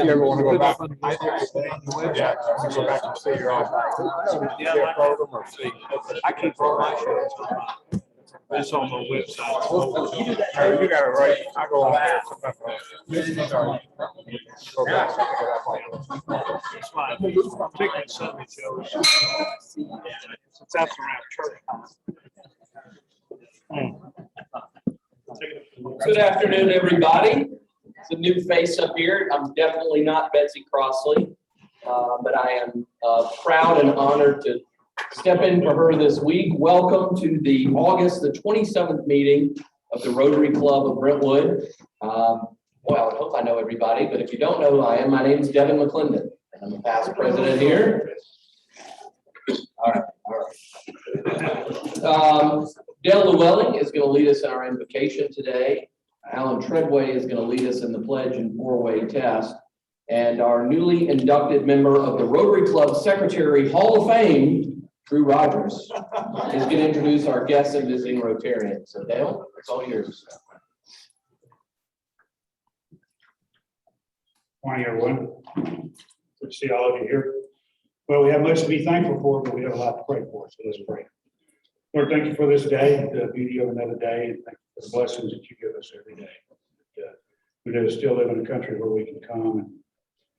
you ever want to go back? Yeah, go back and see your program or see. I keep all my shows. It's on my website. You got it right. I go back. Go back. It's fine. Particularly Sunday shows. Since that's around church. Good afternoon, everybody. It's a new face up here. I'm definitely not Betsy Crossley, but I am proud and honored to step in for her this week. Welcome to the August the 27th meeting of the Rotary Club of Brentwood. Well, I hope I know everybody, but if you don't know who I am, my name is Devin McClendon, and I'm a past president here. All right. Dale Llewellyn is going to lead us in our invocation today. Alan Treadway is going to lead us in the pledge and four-way test. And our newly inducted member of the Rotary Club Secretary Hall of Fame, Drew Rogers, is going to introduce our guests and visiting Rotarians. So Dale, it's all yours. Morning, everyone. Good to see all of you here. Well, we have much to be thankful for, but we have a lot to pray for, so let's pray. Lord, thank you for this day, the beauty of another day, and thank you for the blessings that you give us every day. We do still live in a country where we can come and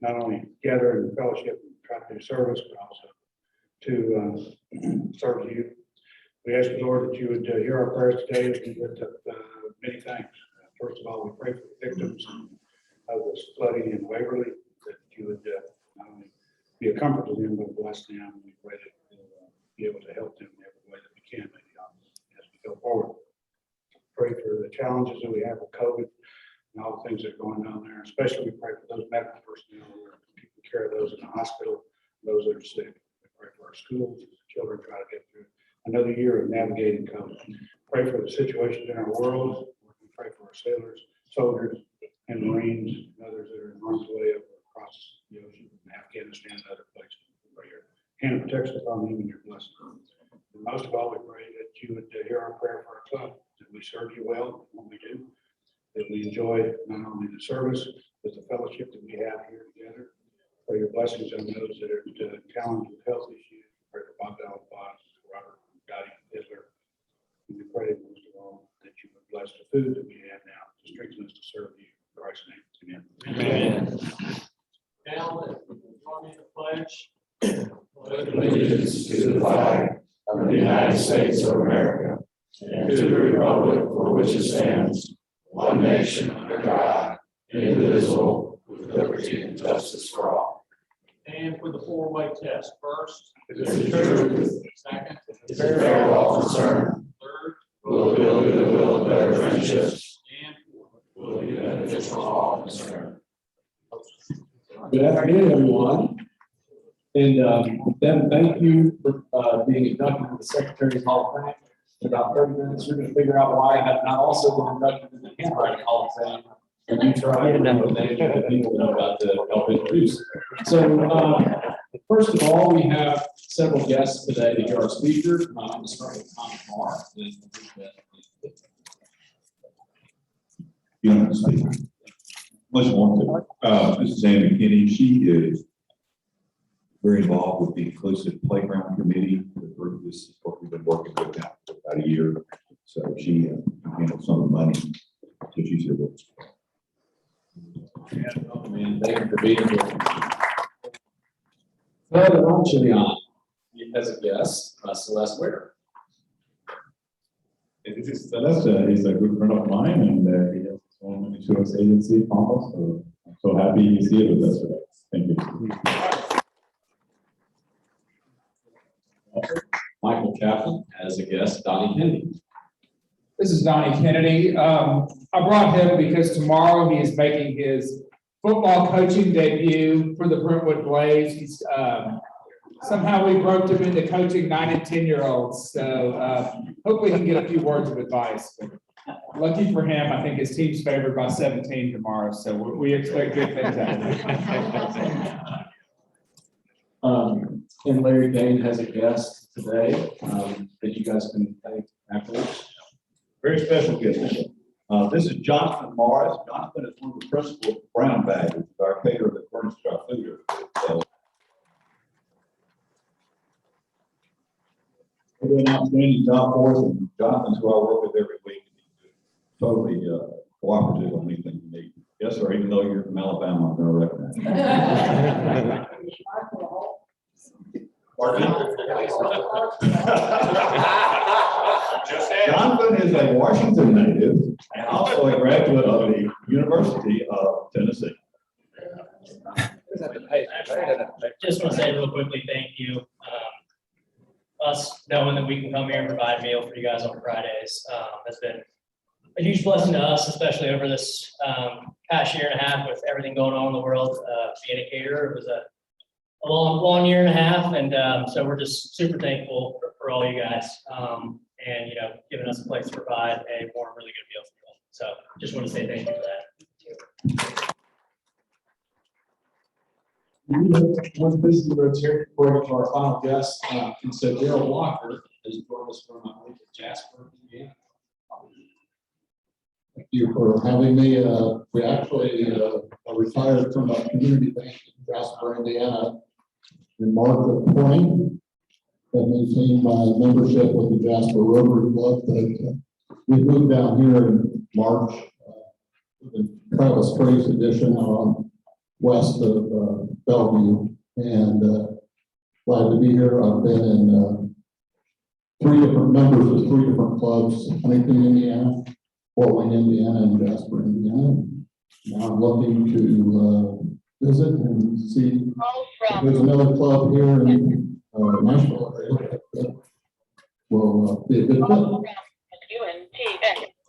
not only gather and fellowship and try to do service, but also to serve you. We ask the Lord that you would hear our prayers today and lift up many things. First of all, we pray for the victims of this flooding in Waverly, that you would not only be a comfort to them, but bless them. We pray that we'll be able to help them in every way that we can, maybe as we go forward. Pray for the challenges that we have with COVID and all the things that are going on there. Especially we pray for those medical personnel who are taking care of those in the hospital, those that are sick. We pray for our schools, as the children try to get through another year of navigating COVID. Pray for the situations in our world. We pray for our sailors, soldiers, and Marines, and others that are in harm's way across the ocean, in Afghanistan and other places. We pray your hand of protection upon them and your blessing. And most of all, we pray that you would hear our prayer for our club, that we serve you well in what we do, that we enjoy not only the service, but the fellowship that we have here together. Pray your blessings on those that are challenged with health issues. Pray for Bob Dallas, Robert, Gotti, Hitler. And we pray most of all that you would bless the food that we have now to strengthen us to serve you. In Christ's name, amen. Now, join me in the pledge. Pledge allegiance to the flag of the United States of America and to the republic for which it stands, one nation under God, indivisible, with liberty and justice for all. And for the four-way test, first, Is it true? second, Is it fair to all concerned? third, Will it build the will of better friendships? and fourth. Will it be beneficial to all concerned? Good afternoon, everyone. And Devin, thank you for being inducted into the Secretary's Hall of Fame. In about 30 minutes, you're going to figure out why I have not also been inducted into the Handwriting Hall of Fame. And you try to know the name that people know about to help introduce. So, first of all, we have several guests today to hear our speaker. I'm going to start with Tom Marr. You don't speak. Unless you want to. This is Amy Kenny. She is very involved with the Inclusive Playground Committee. The group, this is what we've been working with now for about a year. So she handles some of the money. So she's here with us. And thank you for being here. Further on to the on, as a guest, Celeste Ware. This is Celeste. He's a good friend of mine, and he has his own insurance agency, Compass. So I'm so happy he's here with us today. Thank you. Michael Kaplan, as a guest, Donnie Kennedy. This is Donnie Kennedy. I brought him because tomorrow he is making his football coaching debut for the Brentwood Blaze. He's somehow we roped him into coaching 9 and 10-year-olds. So hopefully he can get a few words of advice. Lucky for him, I think his team's favored by 17 tomorrow. So we expect good things out of him. And Larry Dane has a guest today that you guys can thank afterwards. Very special guest. This is Jonathan Morris. Jonathan is one of the principals of Brown Bag, our caterer that do an outstanding job for us, and Jonathan's who I work with every week. Totally cooperative on anything you need. Yes, sir, even though you're from Alabama, I'm gonna recognize you. Jonathan is a Washington native and also a graduate of the University of Tennessee. Just want to say real quickly, thank you. Us knowing that we can come here and provide a meal for you guys on Fridays has been a huge blessing to us, especially over this past year and a half with everything going on in the world. Being a caterer, it was a long year and a half, and so we're just super thankful for all you guys, and giving us a place to provide a warm, really good meal for you all. So just want to say thank you for that. One piece of the Rotary before to our final guest, and so Daryl Walker has joined us from Jasper, Indiana. Thank you for having me. We actually retired from a community bank in Jasper, Indiana in March of 20. And maintained my membership with the Jasper Rotary Club. We moved down here in March, kind of a Springs edition west of Bellevue, and glad to be here. I've been in 3 different members of 3 different clubs: Huntington, Indiana, Fort Wayne, Indiana, and Jasper, Indiana. Now I'm looking to visit and see if there's another club here in Nashville area that will be a good fit.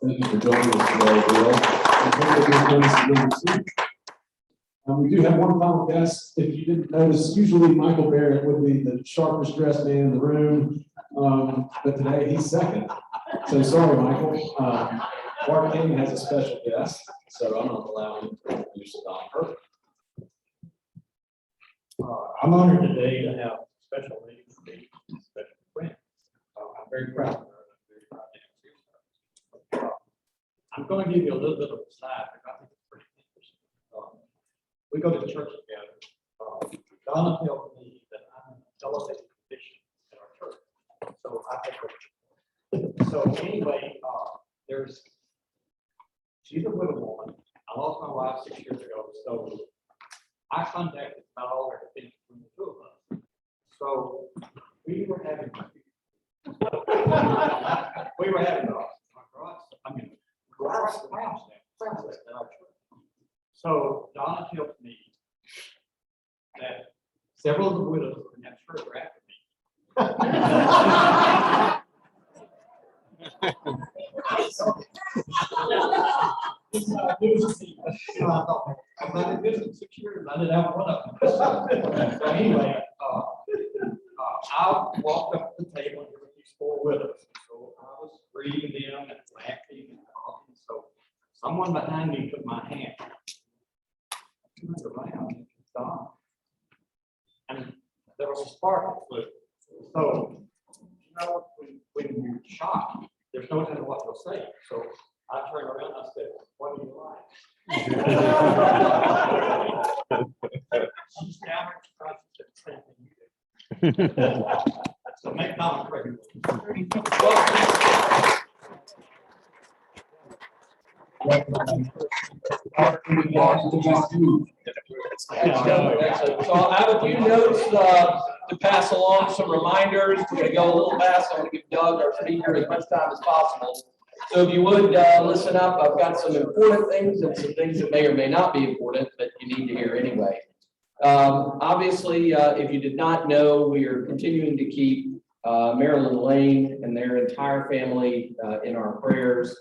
Thank you for joining us today, Bill. We do have one final guest. If you didn't notice, usually Michael Barrett would be the sharpest dressed man in the room, but today he's second. So sorry, Michael. Mark King has a special guest, so I'm not allowing him to introduce Don. I'm honored today to have special ladies and special friends. I'm very proud of her. I'm very proud to have her. I'm going to give you a little bit of a side, because I think it's pretty interesting. We go to church together. Donna tells me that I'm an elevated position in our church. So I think so anyway, she's a widow woman. I lost my wife 6 years ago, so I contacted about all her things between the 2 of us. So we were having So Donna tells me that several of the widows in that church are after me. I've been in business 6 years. I didn't have one of them. So anyway, I walked up to the table here with these 4 widows. So I was greeting them and laughing and talking. So someone behind me took my hand. I turned around and it's Don. And there was a spark that flew. So, when you're shocked, there's no telling what they'll say. So I turned around and I said, "What do you like?" She's down there to the same thing you do. So make comment regularly. So I have a few notes to pass along, some reminders. We're going to go a little fast. I'm going to give Doug, our speaker, as much time as possible. So if you would listen up, I've got some important things and some things that may or may not be important, but you need to hear anyway. Obviously, if you did not know, we are continuing to keep Marilyn Lane and their entire family in our prayers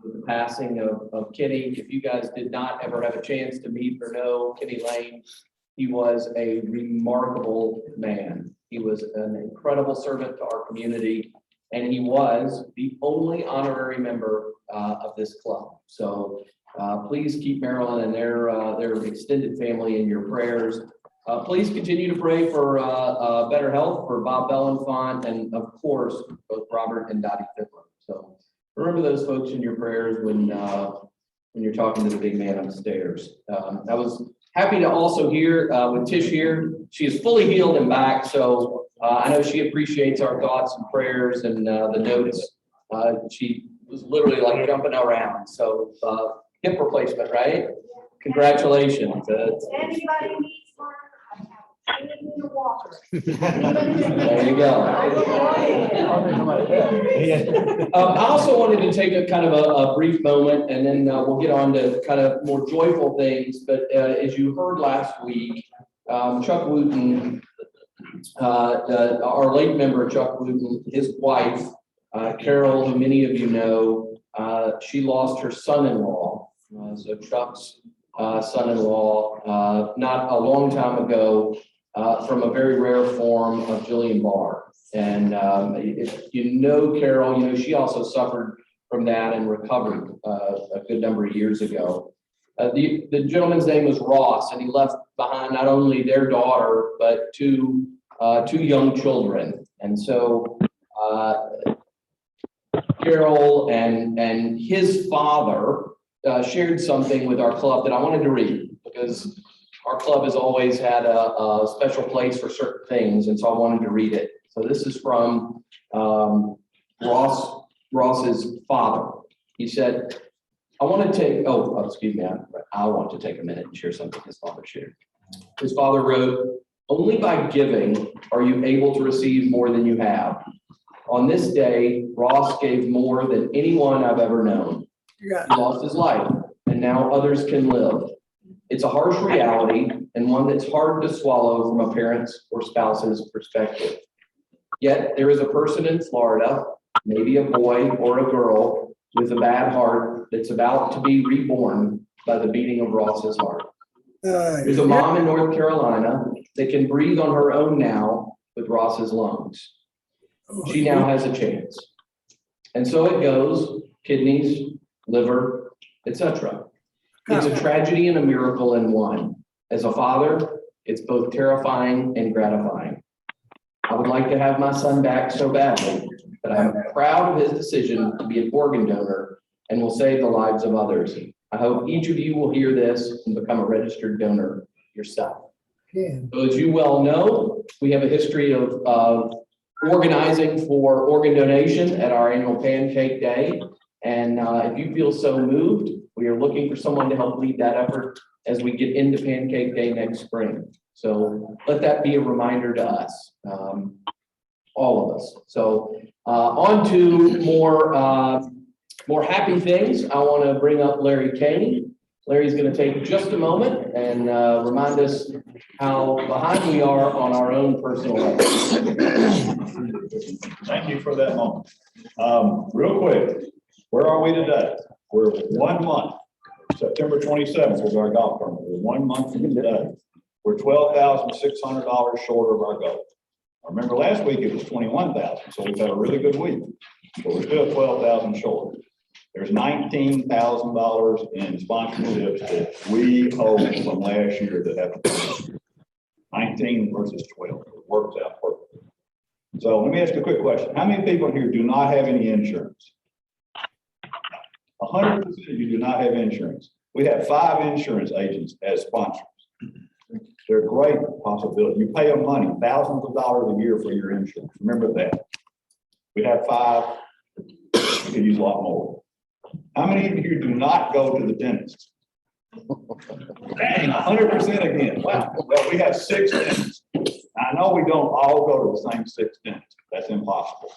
with the passing of Kenny. If you guys did not ever have a chance to meet or know Kenny Lane, he was a remarkable man. He was an incredible servant to our community, and he was the only honorary member of this club. So please keep Marilyn and their extended family in your prayers. Please continue to pray for better health for Bob Bellenfant and, of course, both Robert and Dottie Fiddler. So remember those folks in your prayers when you're talking to the big man upstairs. I was happy to also hear with Tish here, she is fully healed and back. So I know she appreciates our thoughts and prayers and the notes. She was literally like jumping around. So hip replacement, right? Congratulations. Anybody needs one, I have a walker. There you go. I also wanted to take a kind of a brief moment, and then we'll get on to kind of more joyful things. But as you heard last week, Chuck Wooten, our late member Chuck Wooten, his wife, Carol, who many of you know, she lost her son-in-law. So Chuck's son-in-law, not a long time ago, from a very rare form of Guillain-Barré. And if you know Carol, you know she also suffered from that and recovered a good number of years ago. The gentleman's name was Ross, and he left behind not only their daughter, but two young children. And so Carol and his father shared something with our club that I wanted to read, because our club has always had a special place for certain things, and so I wanted to read it. So this is from Ross's father. He said, I want to take, I want to take a minute and share something his father shared. His father wrote, "Only by giving are you able to receive more than you have. On this day, Ross gave more than anyone I've ever known. He lost his life, and now others can live. It's a harsh reality, and one that's hard to swallow from a parent's or spouse's perspective. Yet there is a person in Florida, maybe a boy or a girl, with a bad heart that's about to be reborn by the beating of Ross's heart. There's a mom in North Carolina that can breathe on her own now with Ross's lungs. She now has a chance. And so it goes, kidneys, liver, etc. It's a tragedy and a miracle in one. As a father, it's both terrifying and gratifying. I would like to have my son back so badly, but I'm proud of his decision to be an organ donor and will save the lives of others. I hope each of you will hear this and become a registered donor yourself." So as you well know, we have a history of organizing for organ donation at our annual Pancake Day. And if you feel so moved, we are looking for someone to help lead that effort as we get into Pancake Day next spring. So let that be a reminder to us, all of us. So on to more happy things. I want to bring up Larry Kane. Larry's going to take just a moment and remind us how behind we are on our own personal level. Thank you for that moment. Real quick, where are we today? We're 1 month. September 27th was our golf tournament. We're 1 month from today. We're $12,600 short of our goal. I remember last week it was 21,000, so we've had a really good week. But we're still 12,000 short. There's $19,000 in sponsorships that we owe from last year that have to be 19 versus 12. It works out perfectly. So let me ask you a quick question. How many people here do not have any insurance? 100% of you do not have insurance. We have 5 insurance agents as sponsors. They're a great possibility. You pay them money, thousands of dollars a year for your insurance. Remember that. We have 5. We could use a lot more. How many of you do not go to the dentist? Dang, 100% again. Wow. Well, we have 6 dentists. I know we don't all go to the same 6 dentists. That's impossible.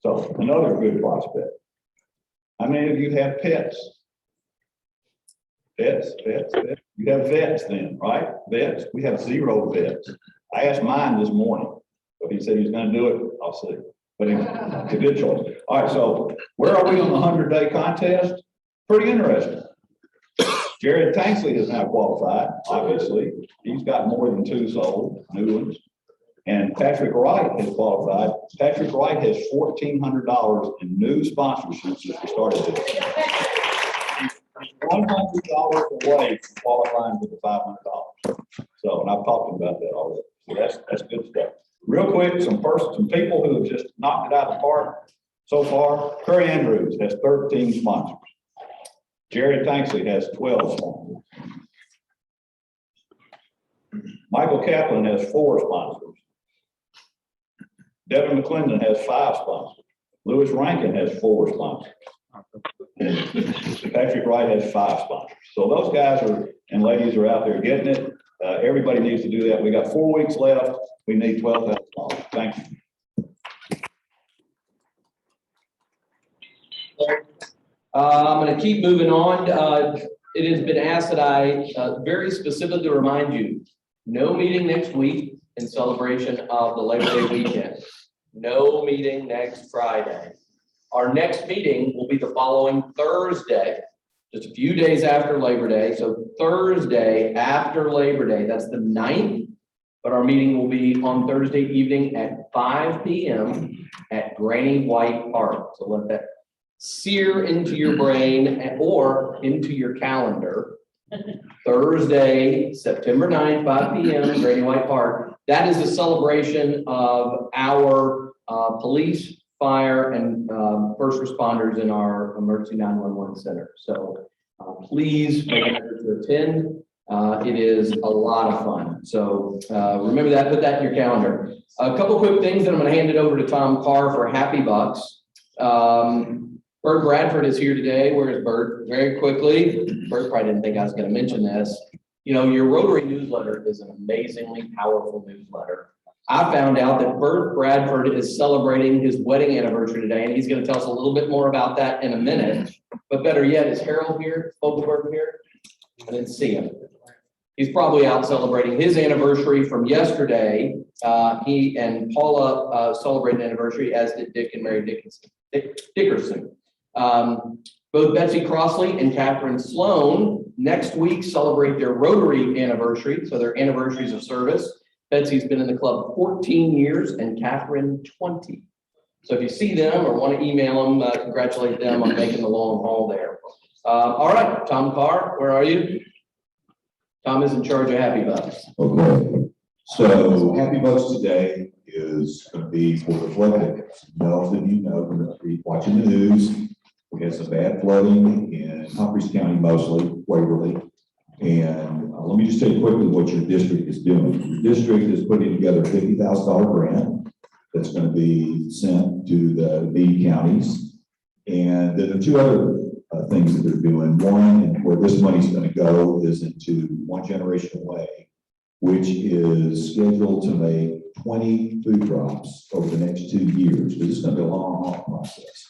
So another good prospect. How many of you have pets? Pets. You have vets then, right? Vets. We have 0 vets. I asked mine this morning, but he said he's going to do it. I'll see. But it's a good choice. All right, so where are we on the 100-day contest? Pretty interesting. Jared Tanksley has now qualified, obviously. He's got more than 2 sold, new ones. And Patrick Wright has qualified. Patrick Wright has $1,400 in new sponsorships since we started this. He's $100 away from qualifying for the $500. So, and I've talked about that already. So that's good stuff. Real quick, some people who have just knocked it out of the park so far. Curry Andrews has 13 sponsors. Jared Tanksley has 12 sponsors. Michael Kaplan has 4 sponsors. Devin McClendon has 5 sponsors. Lewis Rankin has 4 sponsors. Patrick Wright has 5 sponsors. So those guys and ladies are out there getting it. Everybody needs to do that. We got 4 weeks left. We need $12,000. Thank you. I'm going to keep moving on. It has been asked that I very specifically remind you, no meeting next week in celebration of the Labor Day weekend. No meeting next Friday. Our next meeting will be the following Thursday, just a few days after Labor Day. So Thursday after Labor Day, that's the 9th, but our meeting will be on Thursday evening at 5 p.m. at Granny White Park. So let that sear into your brain or into your calendar. Thursday, September 9th, 5 p.m. Granny White Park. That is a celebration of our police, fire, and first responders in our emergency 911 center. So please make an effort to attend. It is a lot of fun. So remember that, put that in your calendar. A couple quick things, and I'm going to hand it over to Tom Carr for Happy Bucks. Bert Bradford is here today. Where is Bert? Very quickly. Bert probably didn't think I was going to mention this. You know, your Rotary newsletter is an amazingly powerful newsletter. I found out that Bert Bradford is celebrating his wedding anniversary today, and he's going to tell us a little bit more about that in a minute. But better yet, is Harold here? Fogelberg here? I didn't see him. He's probably out celebrating his anniversary from yesterday. He and Paula celebrated an anniversary, as did Dick and Mary Dickerson. Both Betsy Crossley and Catherine Sloan next week celebrate their Rotary anniversary, so their anniversaries of service. Betsy's been in the club 14 years and Catherine 20. So if you see them or want to email them, congratulate them on making the long haul there. All right, Tom Carr, where are you? Tom is in charge of Happy Bucks. Okay, so Happy Bucks today is going to be for the flood victims. Most of you know, we're going to be watching the news. We had some bad flooding in Humphreys County, mostly Waverly. And let me just tell you quickly what your district is doing. Your district is putting together a $50,000 grant that's going to be sent to the B counties. And there are 2 other things that they're doing. One, and where this money's going to go, is into One Generation Way, which is scheduled to make 20 food drops over the next 2 years. This is going to be a long haul process.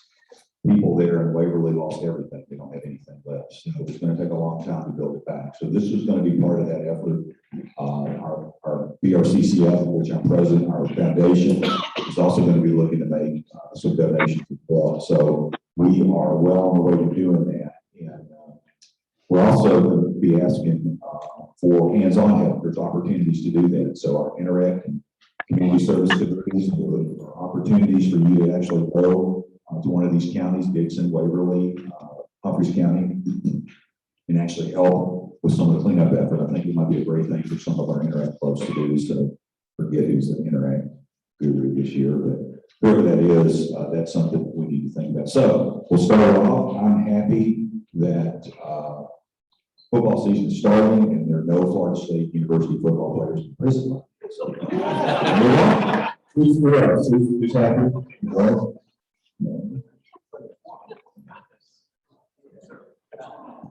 People there in Waverly lost everything. They don't have anything left. So it's going to take a long time to build it back. So this is going to be part of that effort. Our BRCCF, which I'm president, our foundation, is also going to be looking to make some donations as well. So we are well on the way to doing that. And we're also going to be asking for hands-on help. There's opportunities to do that. So our Interact and community service degrees are opportunities for you to actually go to one of these counties, Dixon, Waverly, Humphreys County, and actually help with some of the cleanup effort. I think it might be a great thing for some of our Interact clubs to do, so forget who's the Interact guru this year, but whoever that is, that's something we need to think about. So we'll start off. I'm happy that football season is starting, and there are no Florida State University football players in prison. So, who's happy? Well,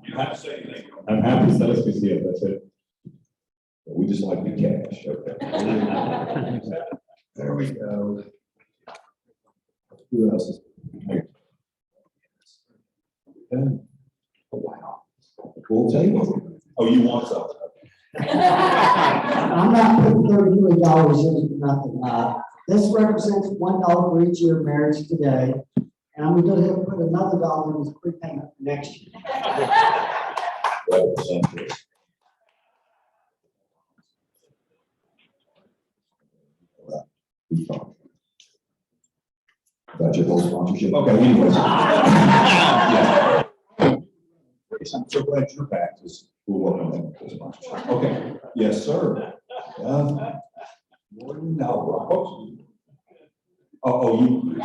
you have to say anything. I'm happy to say SPCF, that's it. We just like the cash. Okay. There we go. Who else is here? Oh, wow. Full table. Oh, you want something? I'm not putting $30 million in it for nothing. This represents $1 for each year of marriage today. And I'm going to put another $1 in as prepayment for next year. About your whole sponsorship. Okay, anyways. Yeah. I'm so glad you're back. We'll work on that sponsorship. Okay. Yes, sir. No. You.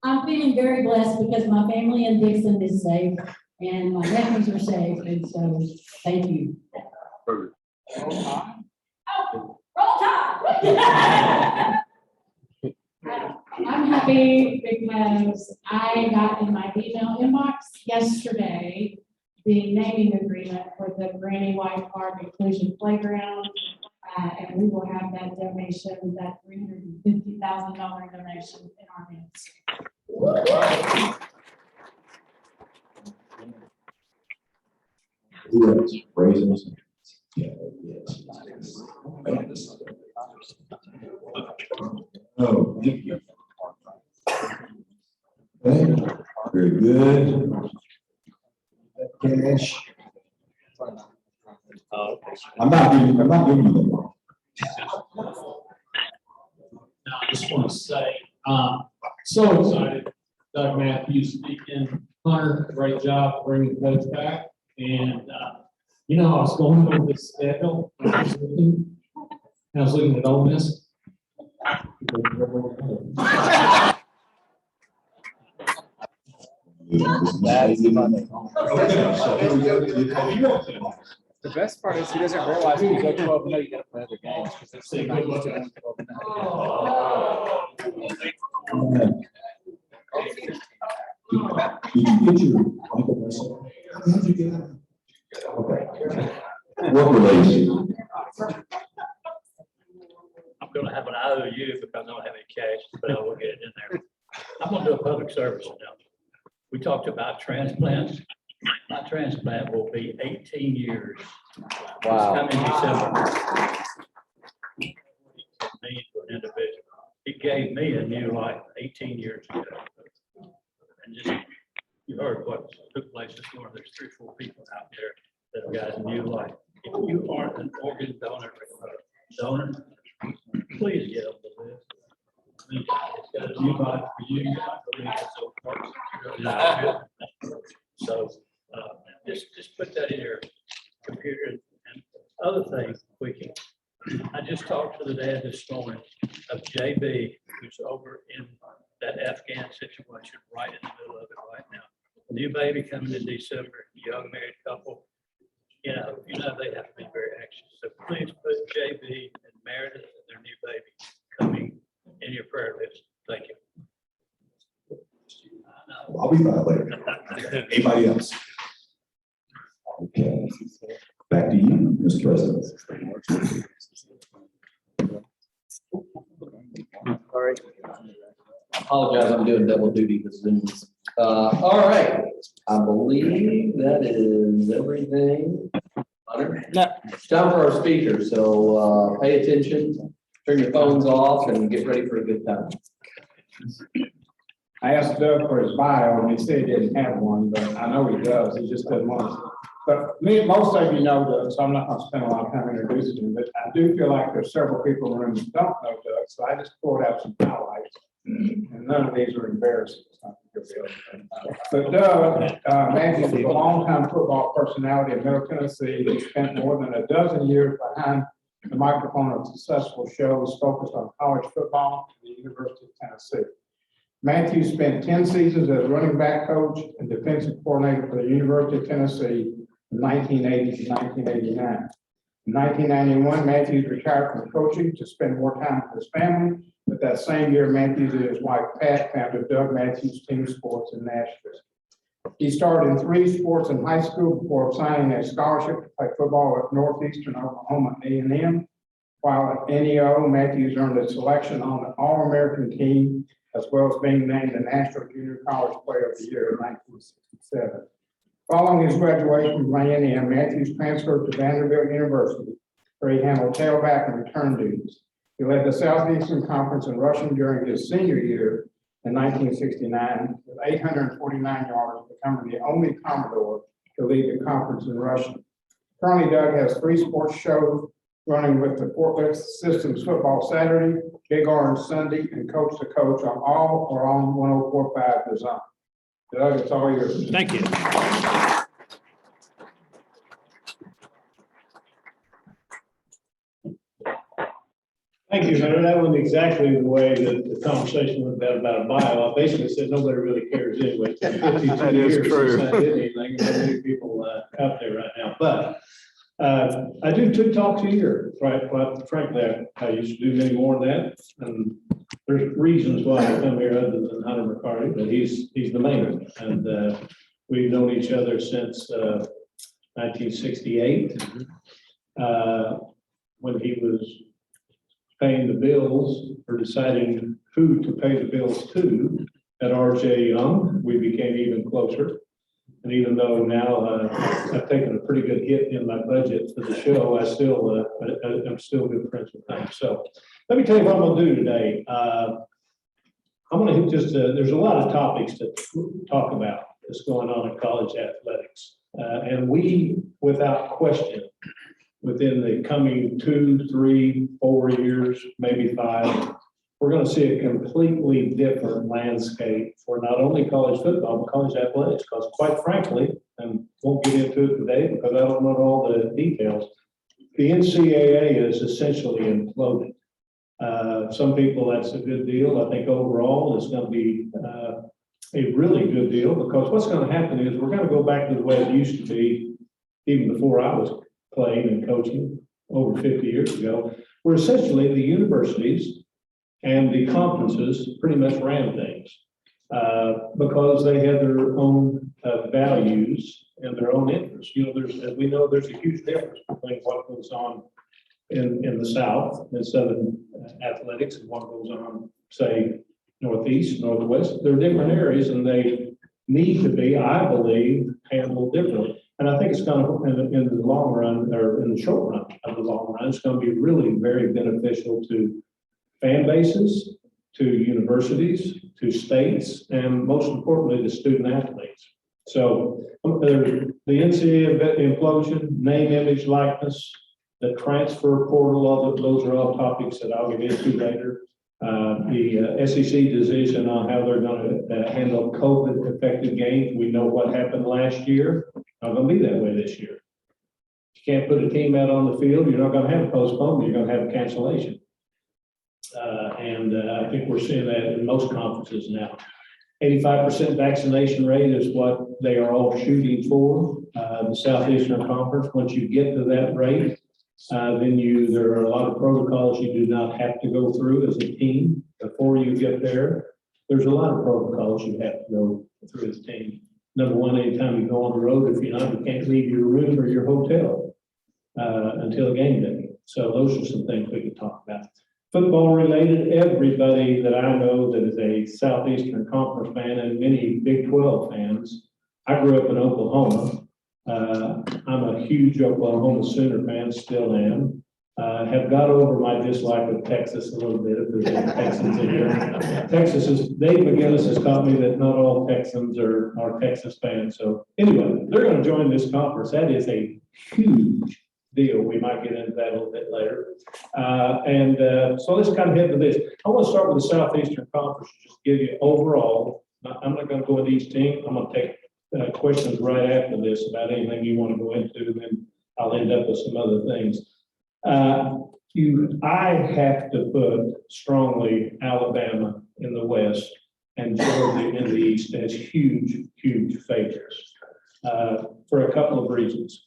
I'm feeling very blessed because my family in Dixon is safe and my nephews are safe, and so thank you. Roll Tide. I'm happy because I got in my email inbox yesterday the naming agreement for the Granny White Park Inclusion Playground. And we will have that donation, that $350,000 donation in our hands. Yes, raisins. Yeah, yes. Oh, thank you. Okay, very good. Cash. I'm not giving you the one. No, I just want to say, so excited, Doug Mathews speaking, Hunter, great job bringing the coach back. And, you know, I was going over this schedule, and I was looking at Ole Miss. The best part is he doesn't realize when you go 12-0, you gotta play other games, because it's so not used to going 12-0. Did you get your Michael Russell? How'd you get it? Okay. Work release. I'm gonna have an IOU because I don't have any cash, but I will get it in there. I'm gonna do a public service announcement. We talked about transplants. My transplant will be 18 years. Wow. Coming December. Me to an individual. It gave me a new life 18 years ago. And just, you heard what took place this morning. There's 3 or 4 people out there that have got a new life. If you aren't an organ donor, please get on the list. I mean, it's got a new life for you. I believe it's so far. So just put that in your computer. And other things, we can. I just talked to the dad this morning of JB, who's over in that Afghan situation, right in the middle of it right now. New baby coming in December, young married couple. You know, they have to be very anxious. So please put JB and Meredith and their new baby coming in your prayer list. Thank you. I'll be back later. Anybody else? Okay. Back to you, Mr. President. Sorry. I apologize, I'm doing double duty this Zoom. All right, I believe that is everything. It's time for our speakers, so pay attention, turn your phones off, and get ready for a good time. I asked Doug for his bio, and he said he didn't have one, but I know he does, he just doesn't want it. But most of you know Doug, so I'm not gonna spend a lot of time introducing him, but I do feel like there's several people in the room that don't know Doug, so I just pulled out some highlights. And none of these are embarrassing. But Doug Mathews is a longtime football personality in Middle Tennessee. He spent more than a dozen years behind the microphone of successful shows focused on college football at the University of Tennessee. Mathews spent 10 seasons as running back coach and defensive coordinator for the University of Tennessee from 1980 to 1989. In 1991, Mathews retired from coaching to spend more time with his family. But that same year, Mathews and his wife Pat founded Doug Mathews Team Sports in Nashville. He started in 3 sports in high school before signing a scholarship to play football at Northeastern Oklahoma A&M. While at NEO, Mathews earned a selection on the All-American team, as well as being named the National Junior College Player of the Year in 1967. Following his graduation from A&M, Mathews transferred to Vanderbilt University, where he handled tailback and return duties. He led the Southeastern Conference in rushing during his senior year in 1969, with 849 yards, becoming the only Commodore to lead the conference in rushing. Currently, Doug has 3 sports shows running with the Fort Worth Systems Football Saturday, Big Orange Sunday, and Coach to Coach on all or on 104.5 Design. Doug, it's all yours. Thank you. Thank you, Hunter. That wasn't exactly the way that the conversation went about a bio. I basically said nobody really cares anyway. It's been 52 That is years true. since I did anything, and there are many people out there right now. But I do 2 talks a year, right? Well, frankly, I used to do many more than that. And there's reasons why I come here other than Hunter McCarty, but he's the main one. And we've known each other since 1968. When he was paying the bills or deciding who to pay the bills to at RJ Young, we became even closer. And even though now I've taken a pretty good hit in my budget for the show, I'm still good friends with him. So let me tell you what I'm gonna do today. I'm gonna just, there's a lot of topics to talk about that's going on in college athletics. And we, without question, within the coming 2, 3, 4 years, maybe 5, we're going to see a completely different landscape for not only college football, but college athletics. Because quite frankly, and won't get into it today because I don't know all the details, the NCAA is essentially imploded. Some people, that's a good deal. I think overall it's going to be a really good deal, because what's going to happen is we're going to go back to the way it used to be even before I was playing and coaching over 50 years ago, where essentially the universities and the conferences pretty much ran things because they had their own values and their own interests. You know, as we know, there's a huge difference between what goes on in the South and Southern athletics and what goes on, say, Northeast, Northwest. They're different areas, and they need to be, I believe, handled differently. And I think it's going to, in the long run, or in the short run of the long run, it's going to be really very beneficial to fan bases, to universities, to states, and most importantly, to student athletes. So the NCAA implosion, name, image, likeness, the transfer portal, all of those are all topics that I'll get into later. The SEC decision on how they're going to handle COVID-affected games. We know what happened last year. Not going to be that way this year. You can't put a team out on the field. You're not going to have a postponement. You're going to have a cancellation. I think we're seeing that in most conferences now. 85% vaccination rate is what they are all shooting for. The Southeastern Conference, once you get to that rate, then there are a lot of protocols you do not have to go through as a team before you get there. There's a lot of protocols you have to go through as a team. Number one, anytime you go on the road, if you're not, you can't leave your room or your hotel until game day. So those are some things we can talk about. Football related, everybody that I know that is a Southeastern Conference fan and many Big 12 fans. I grew up in Oklahoma. I'm a huge Oklahoma Sooner fan, still am. Have got over my dislike of Texas a little bit, if there's any Texans in here. Dave McGinnis has taught me that not all Texans are Texas fans. So anyway, they're going to join this conference. That is a huge deal. We might get into that a little bit later. So let's kind of head to this. I want to start with the Southeastern Conference, just give you overall. I'm not going to go into each team. I'm going to take questions right after this about anything you want to go into, and then I'll end up with some other things. I have to put strongly Alabama in the West and Georgia in the East as huge, huge favorites for a couple of reasons.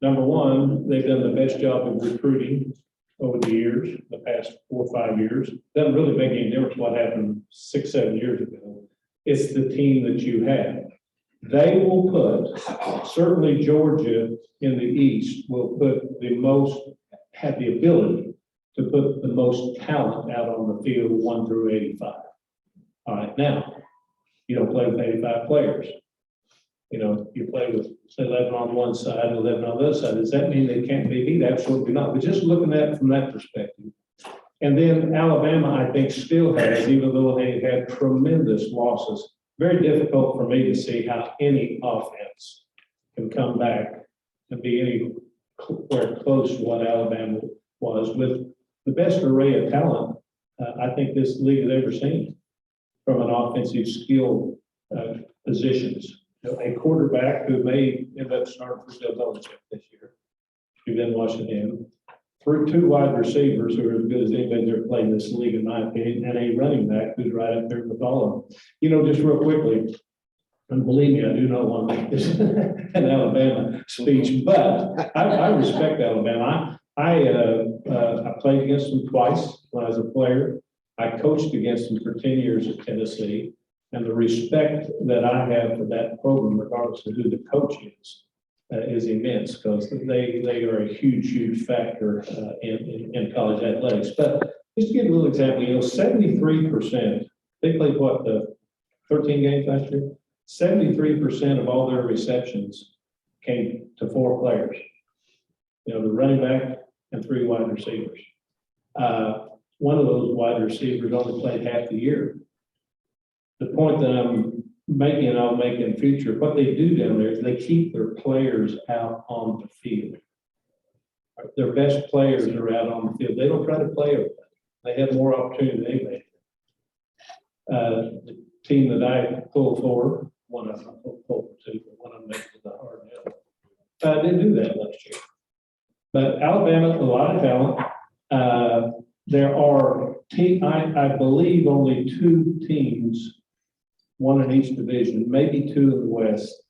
Number one, they've done the best job of recruiting over the years, the past 4 or 5 years. Doesn't really make any difference what happened 6, 7 years ago. It's the team that you have. They will put, certainly Georgia in the East will have the ability to put the most talent out on the field 1 through 85. All right, now, you don't play with 85 players. You know, you play with 11 on one side and 11 on the other side. Does that mean they can't be beat? Absolutely not. But just looking at it from that perspective. And then Alabama, I think, still has, even though they had tremendous losses, very difficult for me to see how any offense can come back and be anywhere close to what Alabama was with the best array of talent I think this league has ever seen from an offensive skill positions. You know, a quarterback who may end up starting for Bill Belichick this year. You've been watching him. Through 2 wide receivers who are as good as anybody's ever played in this league, in my opinion, and a running back who's right up there with all of them. You know, just real quickly, And believe me, I do not want to make this an Alabama speech, but I respect Alabama. I played against them twice when I was a player. I coached against them for 10 years at Tennessee. And the respect that I have for that program, regardless of who the coach is immense, because they are a huge factor in college athletics. But just to give you a little example, 73%, they played what, 13 games last year? 73% of all their receptions came to 4 players. The running back and 3 wide receivers. One of those wide receivers only played half the year. The point that I'm making, and I'll make in future, what they do down there is they keep their players out on the field. Their best players are out on the field. They don't try to play everybody. They have more opportunity than anybody. The team that I pulled for, one of them pulled for 2, but one of them makes it a hard nail. Didn't do that last year. But Alabama, a lot of talent. There are, I believe, only 2 teams, one in each division, maybe 2 in the West,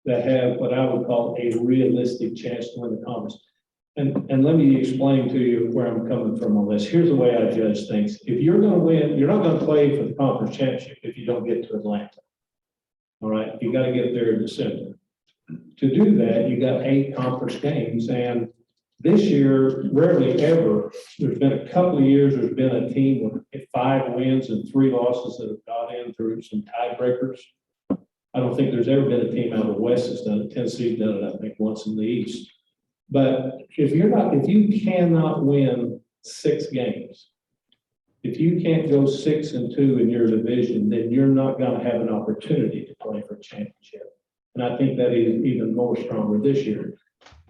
that have what I would call a realistic chance to win the conference. And let me explain to you where I'm coming from on this. Here's the way I judge things. If you're going to win, you're not going to play for the conference championship if you don't get to Atlanta. All right, you got to get there in December. To do that, you got 8 conference games, and this year, rarely ever, there's been a couple of years, there's been a team with 5 wins and 3 losses that have got in through some tiebreakers. I don't think there's ever been a team out of the West that's done it. Tennessee's done it, I think, once in the East. But if you cannot win 6 games, if you can't go 6-2 in your division, then you're not going to have an opportunity to play for a championship. And I think that is even more stronger this year.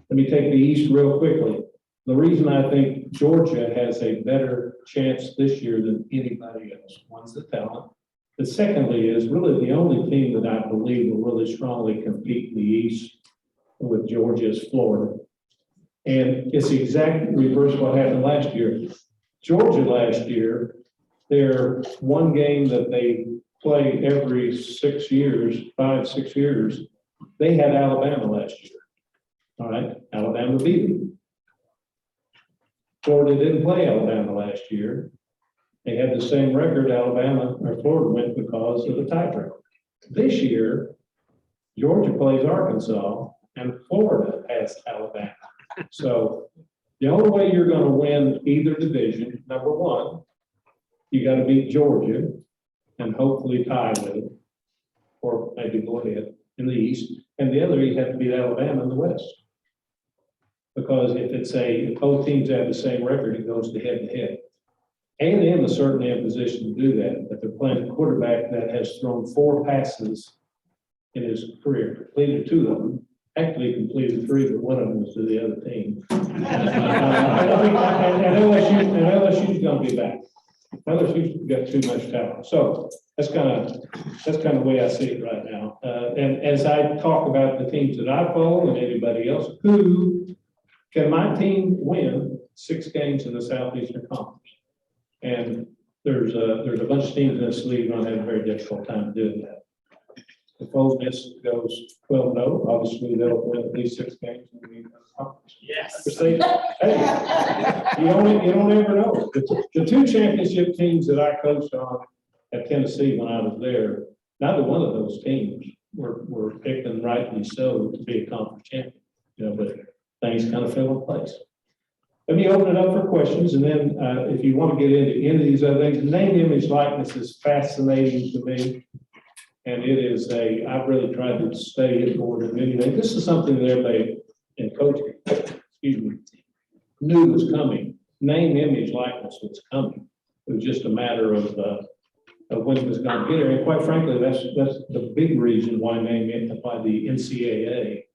Let me take the East real quickly. The reason I think Georgia has a better chance this year than anybody else, one's the talent. But secondly is really the only team that I believe will really strongly compete in the East with Georgia is Florida. And it's the exact reverse of what happened last year. Georgia last year, their one game that they play every 6 years, 5-6 years, they had Alabama last year. All right, Alabama beat them. Florida didn't play Alabama last year. They had the same record Alabama or Florida went because of the tiebreaker. This year, Georgia plays Arkansas and Florida has Alabama. So the only way you're going to win either division, number one, you got to beat Georgia and hopefully tie with it, or maybe go ahead in the East. And the other, you have to beat Alabama in the West. Because if both teams have the same record, it goes to head. A&M is certainly in position to do that, but they're playing a quarterback that has thrown 4 passes in his career, completed 2 of them. Actually completed 3, but one of them was to the other team. And LSU's going to be back. LSU's got too much talent. So that's kind of the way I see it right now. And as I talk about the teams that I follow and anybody else, who can my team win 6 games in the Southeastern Conference? And there's a bunch of teams in this league going to have a very difficult time doing that. If Ole Miss goes 12-0, obviously they'll win at least 6 games in the conference. Yes. Hey, you don't ever know. The 2 championship teams that I coached on at Tennessee when I was there, neither one of those teams were picked, and rightly so, to be a conference champion. But things kind of fell in place. Let me open it up for questions, and then if you want to get into any of these other things, name, image, likeness is fascinating to me. And it is I've really tried to stay it more than anything. This is something that everybody in coaching, knew was coming. Name, image, likeness was coming. It was just a matter of when it was going to get there. And quite frankly, that's the big reason why the NCAA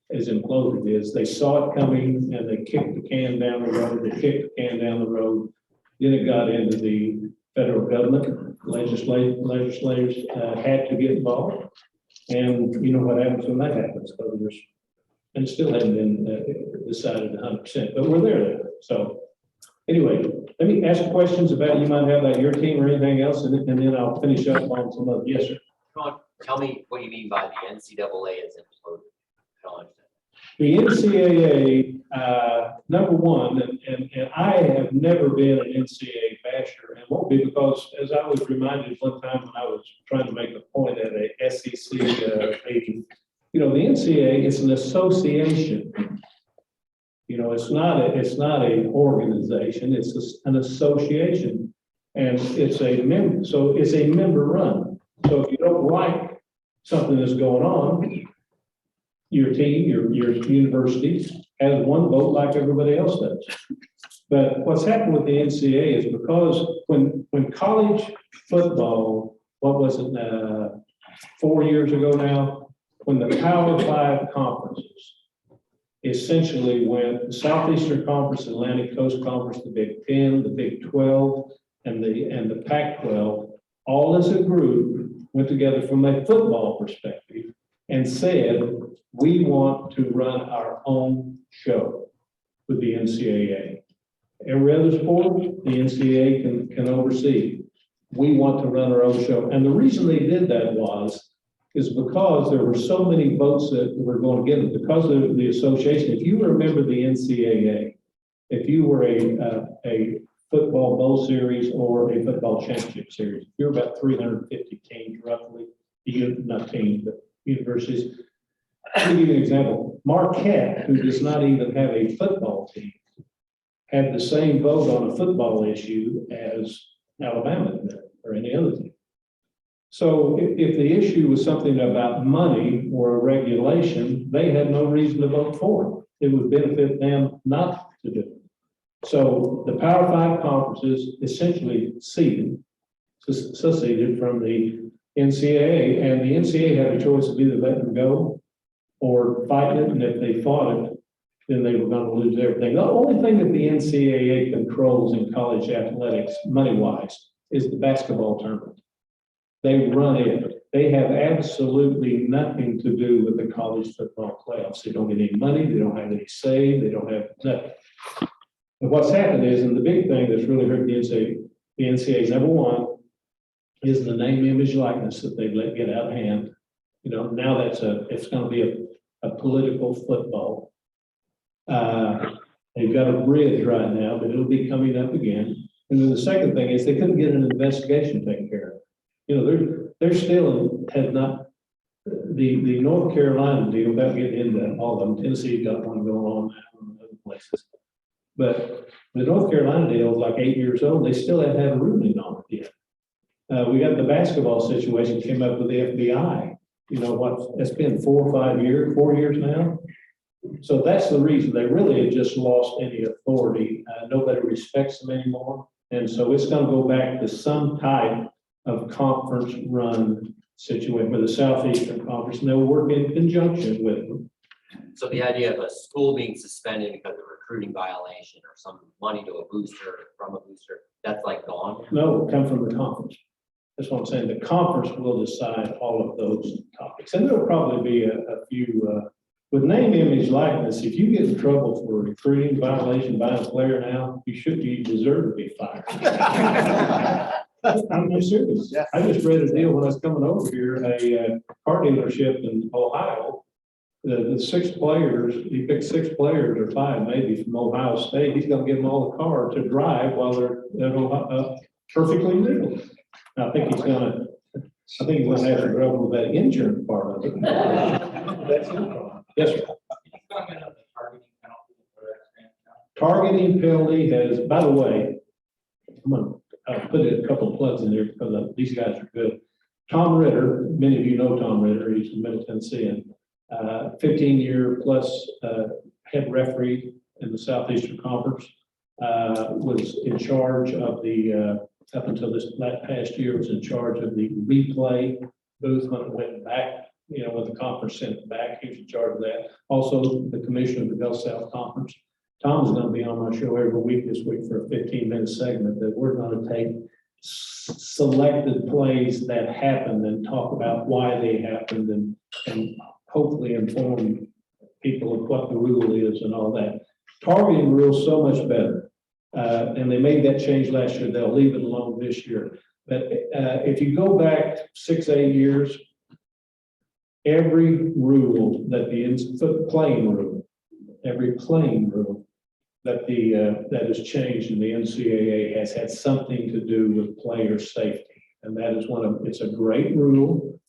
is imploded is they saw it coming and they kicked the can down the road. Then it got into the federal government. Legislators had to get involved. And you know what happens when that happens, and it still hasn't been decided 100%, but we're there. So anyway, let me ask questions about you might have about your team or anything else, and then I'll finish up on some other. Yes, sir. Come on, tell me what you mean by the NCAA is imploded. I don't understand. The NCAA, number one, and I have never been an NCAA basher and won't be because, as I was reminded one time when I was trying to make a point at a SEC meeting, you know, the NCAA is an association. You know, it's not an organization, it's an association. And it's a member, so it's a member run. So if you don't like something that's going on, your team, your university has one vote like everybody else does. But what's happened with the NCAA is because when college football, what was it, 4 years ago now, when the Power 5 conferences essentially went the Southeastern Conference, Atlantic Coast Conference, the Big 10, the Big 12, and the Pac-12, all as a group went together from a football perspective and said, we want to run our own show with the NCAA. Every other sport, the NCAA can oversee. We want to run our own show. And the reason they did that is because there were so many votes that were going to get it, because of the association. If you remember the NCAA, if you were a football bowl series or a football championship series, you're about 350 teams roughly, not teams, but universities. Let me give you an example. Marquette, who does not even have a football team, had the same vote on a football issue as Alabama did, or any other team. So if the issue was something about money or a regulation, they had no reason to vote for it. It would benefit them not to do it. So the Power 5 conferences essentially seceded from the NCAA, and the NCAA had a choice of either letting them go or fight it, and if they fought it, then they were going to lose everything. The only thing that the NCAA controls in college athletics, money-wise, is the basketball tournament. They run it. They have absolutely nothing to do with the college football playoffs. They don't get any money. They don't have any say. They don't have nothing. And what's happened is, and the big thing that's really hurt the NCAA, number one, is the name, image, likeness that they've let get out of hand. You know, now it's going to be a political football. They've got a bridge right now, but it'll be coming up again. And then the second thing is they couldn't get an investigation taken care of. You know, they're still has not the North Carolina deal, without getting into all of them. Tennessee's got one going on now and other places. But the North Carolina deal is like 8 years old. They still haven't had a ruling on it yet. We got the basketball situation came up with the FBI. You know what? It's been 4 or 5 years, 4 years now. So that's the reason they really have just lost any authority. Nobody respects them anymore. And so it's going to go back to some type of conference run situation with the Southeastern Conference, and they'll work in conjunction with them. So the idea of a school being suspended because of recruiting violation or some money to a booster from a booster, that's like gone? No, it'll come from the conference. That's what I'm saying. The conference will decide all of those topics. And there'll probably be a few, with name, image, likeness, if you get in trouble for recruiting violation by a player now, you deserve to be fired. I'm serious. I just read a deal when I was coming over here, a car dealership in Ohio. The 6 players, he picked 6 players or 5 maybe from Ohio State. He's going to give them all a car to drive while they're perfectly legal. I think he's going to have to grapple with that insurance part of it. That's his problem. Yes, sir. Targeting penalty has, by the way, I'm going to put a couple of plugs in there because these guys are good. Tom Ritter, many of you know Tom Ritter, he's from Middle Tennessee, 15-year plus head referee in the Southeastern Conference, was in charge of the, up until this past year, was in charge of the replay booth when it went back, you know, when the conference sent it back, he was in charge of that. Also, the commissioner of the Gulf South Conference. Tom is going to be on my show every week this week for a 15-minute segment that we're going to take selected plays that happened and talk about why they happened and hopefully inform people of what the rule is and all that. Targeting rule is so much better. And they made that change last year. They'll leave it alone this year. But if you go back 6, 8 years, every rule that playing rule that that has changed in the NCAA has had something to do with player safety. And that is it's a great rule.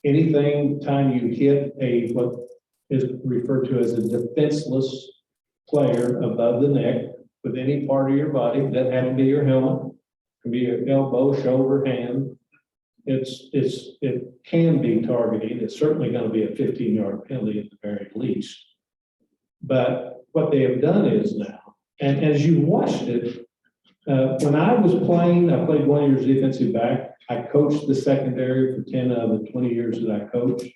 Anything time you hit what is referred to as a defenseless player above the neck with any part of your body, doesn't have to be your helmet, can be your elbow, shoulder, hand. It can be targeting. It's certainly going to be a 15-yard penalty at the very least. But what they have done is now, and as you watched it, when I was playing, I played 1 year's defensive back. I coached the secondary for 10 of the 20 years that I coached.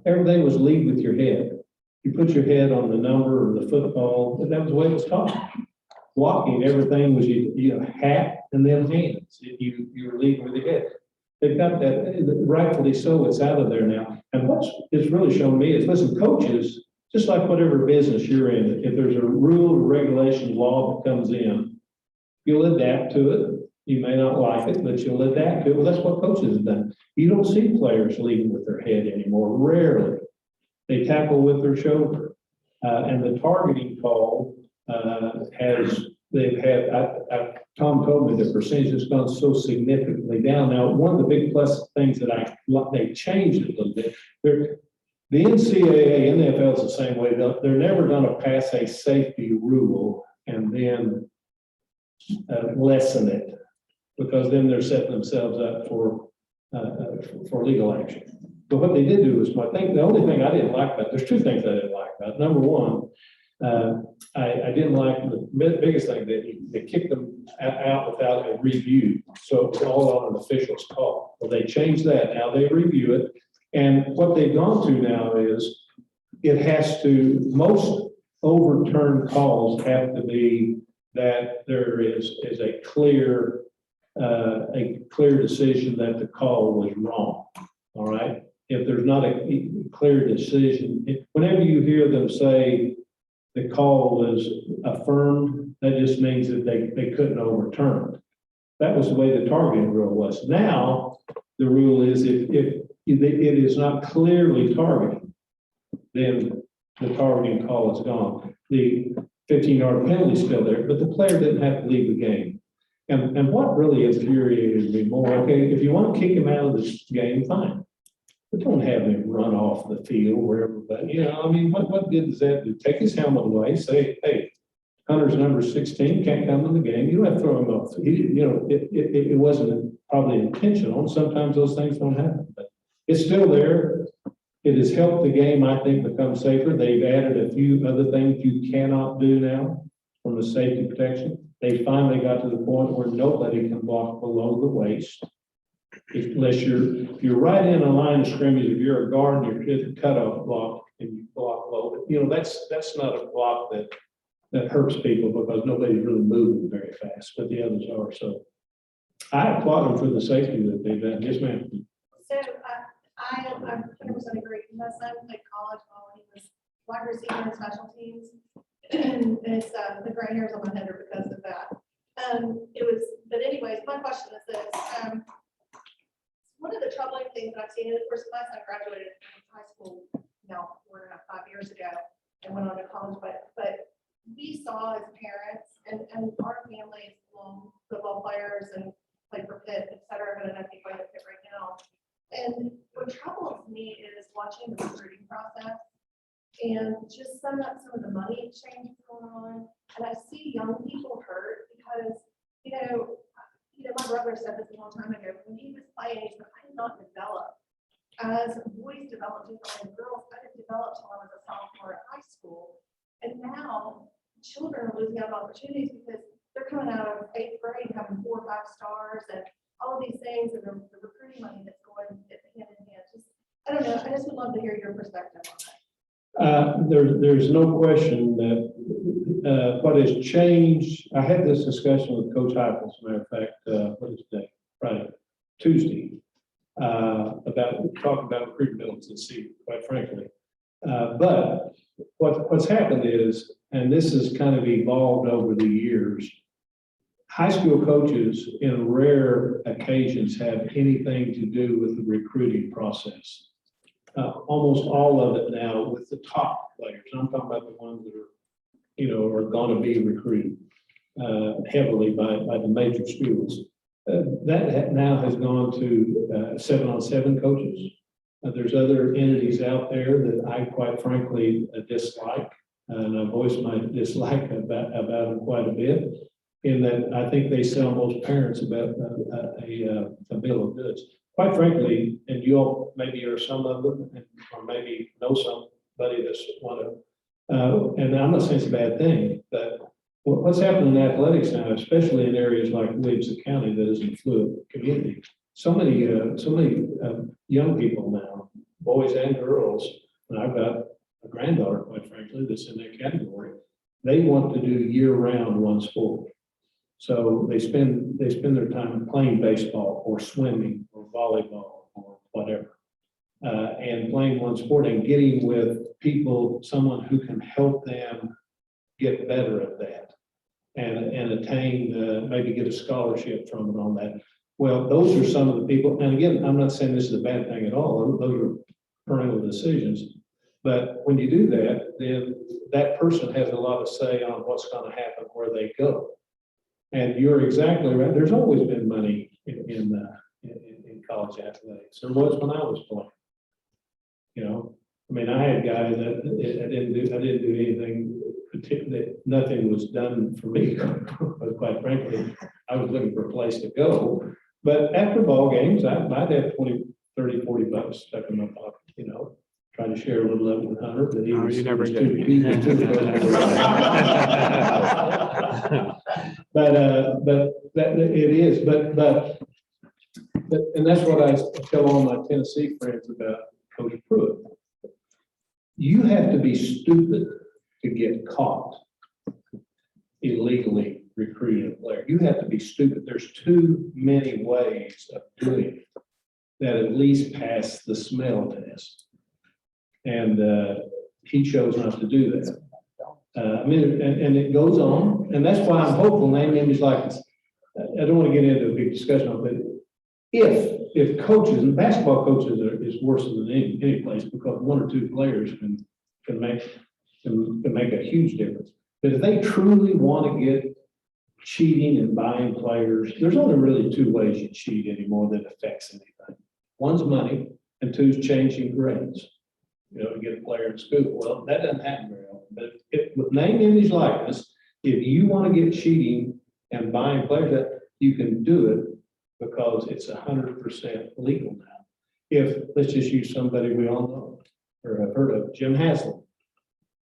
Everything was lead with your head. You put your head on the number or the football, and that was the way it was taught. Blocking, everything was hat and then hands. You were leading with your head. They've got that, rightfully so, it's out of there now. And what it's really shown me is, listen, coaches, just like whatever business you're in, if there's a rule or regulation law that comes in, you'll adapt to it. You may not like it, but you'll adapt to it. Well, that's what coaches have done. You don't see players leading with their head anymore, rarely. They tackle with their shoulder. And the targeting call Tom told me the percentage has gone so significantly down. Now, one of the big plus things that they changed a little bit, the NCAA and the NFL is the same way. They're never going to pass a safety rule and then lessen it, because then they're setting themselves up for legal action. But what they did do is, I think the only thing I didn't like about, there's two things I didn't like about it. Number one, I didn't like the biggest thing that they kicked them out without a review. So it was all on an official's call. Well, they changed that. Now they review it. And what they've gone to now is most overturned calls have to be that there is a clear decision that the call was wrong. All right. If there's not a clear decision, whenever you hear them say the call was affirmed, that just means that they couldn't overturn it. That was the way the targeting rule was. Now, the rule is if it is not clearly targeting, then the targeting call is gone. The 15-yard penalty is still there, but the player didn't have to leave the game. And what really infuriated me more, okay, if you want to kick him out of this game, fine. But don't have him run off the field wherever, but I mean, what good does that do? Take his helmet away, say, hey, Hunter's number 16 can't come in the game. You don't have to throw him off. It wasn't probably intentional. Sometimes those things don't happen, but it's still there. It has helped the game, I think, become safer. They've added a few other things you cannot do now from a safety protection. They finally got to the point where nobody can block below the waist. Unless you're right in a line of scrimmage, if you're a guard and you're at the cutoff block and you block low, but that's not a block that hurts people, because nobody's really moving very fast, but the others are. So I applaud them for the safety that they've done. Yes, ma'am. So I 100% agree. My son played college while he was wide receiver in special teams. And it's the gray hairs on my head are because of that. But anyways, my question is this. One of the troubling things that I've seen, and of course, my son graduated from high school 4.5 years ago and went on to college, but we saw as parents and our families, football players and played for Pitt, et cetera, but I think by the Pitt right now. And what troubles me is watching the recruiting process and just some of the money exchanges going on. And I see young people hurt because, my brother said this a long time ago, when he was playing, I did not develop as boys developed differently, girls I didn't develop until I was a sophomore at high school. And now children are losing out on opportunities because they're coming out of 8th grade having 4 or 5 stars and all of these things, and the recruiting money that's going hand in hand. I don't know. I just would love to hear your perspective on that. There's no question that what has changed. I had this discussion with Coach Heifel, as a matter of fact, what is today? Friday, Tuesday, about talking about recruitability and see, quite frankly. But what's happened is, and this has kind of evolved over the years, high school coaches in rare occasions have anything to do with the recruiting process. Almost all of it now with the top players. I'm talking about the ones that are, are going to be recruited heavily by the major schools. That now has gone to 7-on-7 coaches. There's other entities out there that I quite frankly dislike, and I voice my dislike about them quite a bit, in that I think they sell most parents about a bill of goods. Quite frankly, and you all maybe are some of them, or maybe know somebody that's one of, and I'm not saying it's a bad thing, but what's happening in athletics now, especially in areas like Williamson County that is an affluent community, so many young people now, boys and girls, and I've got a granddaughter, quite frankly, that's in that category. They want to do year-round one sport. So they spend their time playing baseball or swimming or volleyball or whatever, and playing one sport and getting with people, someone who can help them get better at that and attain, maybe get a scholarship from it on that. Well, those are some of the people, and again, I'm not saying this is a bad thing at all. Those are parental decisions. But when you do that, then that person has a lot of say on what's going to happen where they go. And you're exactly right. There's always been money in college athletics. There was when I was playing. I mean, I had guys that I didn't do anything particularly. Nothing was done for me, but quite frankly, I was looking for a place to go. But after ball games, I'd have 20, 30, 40 bucks stuck in my pocket, trying to share a little of it with Hunter, but he was. You never he was did. But that it is, but and that's what I tell all my Tennessee friends about Coach Pruitt. You have to be stupid to get caught illegally recruiting a player. You have to be stupid. There's too many ways of doing it that at least pass the smell test. And he chose not to do that. And it goes on, and that's why I'm hopeful. Name, image, likeness. I don't want to get into a big discussion on it, but if coaches and basketball coaches is worse than any place, because one or two players can make a huge difference. But if they truly want to get cheating and buying players, there's only really two ways you cheat anymore that affects anything. One's money, and two's changing grades. To get a player in school. Well, that doesn't happen very often. But with name, image, likeness, if you want to get cheating and buying players, that you can do it because it's 100% legal now. If let's just use somebody we all know or have heard of, Jim Haslam.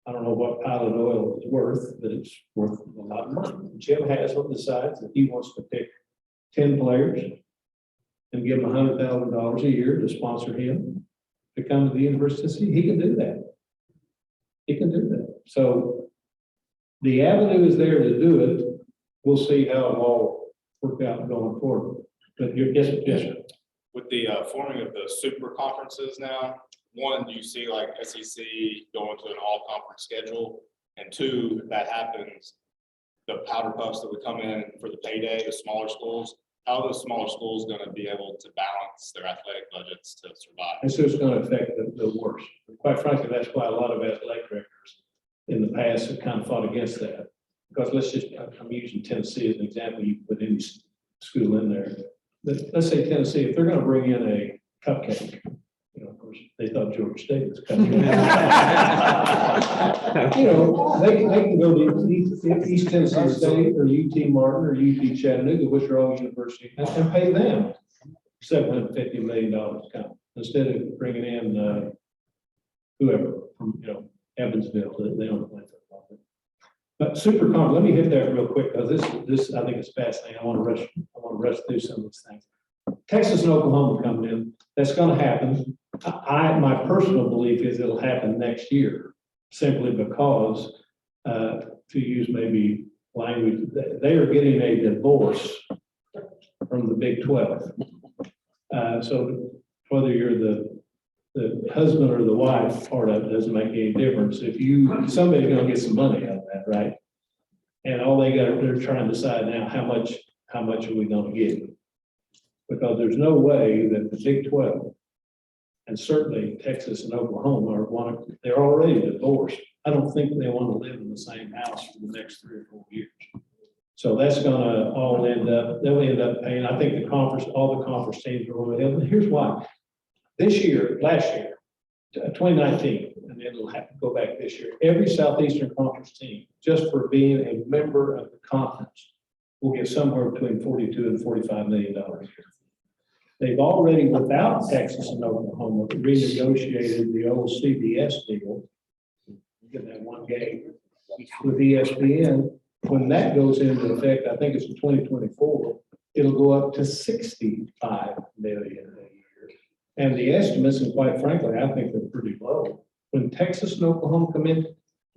I don't know what Pilot Oil is worth, but it's worth a lot of money. Jim Haslam decides that he wants to pick 10 players and give them $100,000 a year to sponsor him to come to the University of Tennessee. He can do that. He can do that. So the avenue is there to do it. We'll see how it all work out going forward. But yes, sir. With the forming of the super conferences now, one, you see like SEC going to an all-conference schedule, and two, if that happens, the powder puffs that would come in for the payday, the smaller schools, how are those smaller schools going to be able to balance their athletic budgets to survive? And so it's going to affect the worst. Quite frankly, that's why a lot of athletic directors in the past have kind of fought against that. Because I'm using Tennessee as an example, you put any school in there. But let's say Tennessee, if they're going to bring in a cupcake, of course, they thought Georgia State was coming. They can go to East Tennessee State or UT Martin or UT Chattanooga, which are all universities, and pay them $750 million to come instead of bringing in whoever from Evansville. They don't play football. But super conference. Let me hit that real quick because this I think is fascinating. I want to rush through some of these things. Texas and Oklahoma coming in. That's going to happen. My personal belief is it'll happen next year, simply because, to use maybe language, they are getting a divorce from the Big 12. So whether you're the husband or the wife, part of it doesn't make any difference. If somebody's going to get some money out of that, right? And all they're trying to decide now, how much are we gonna get? Because there's no way that the Big 12, and certainly Texas and Oklahoma they're already divorced. I don't think they want to live in the same house for the next 3 or 4 years. So that's gonna all they'll end up paying. I think all the conference teams are going to help. And here's why. Last year, 2019, and then it'll have to go back this year. Every Southeastern Conference team, just for being a member of the conference, will get somewhere between $42 and $45 million a year. They've already, without Texas and Oklahoma, renegotiated the old CBS deal. Get that one game with ESPN. When that goes into effect, I think it's in 2024, it'll go up to $65 million a year. And the estimates, and quite frankly, I think they're pretty low. When Texas and Oklahoma come in,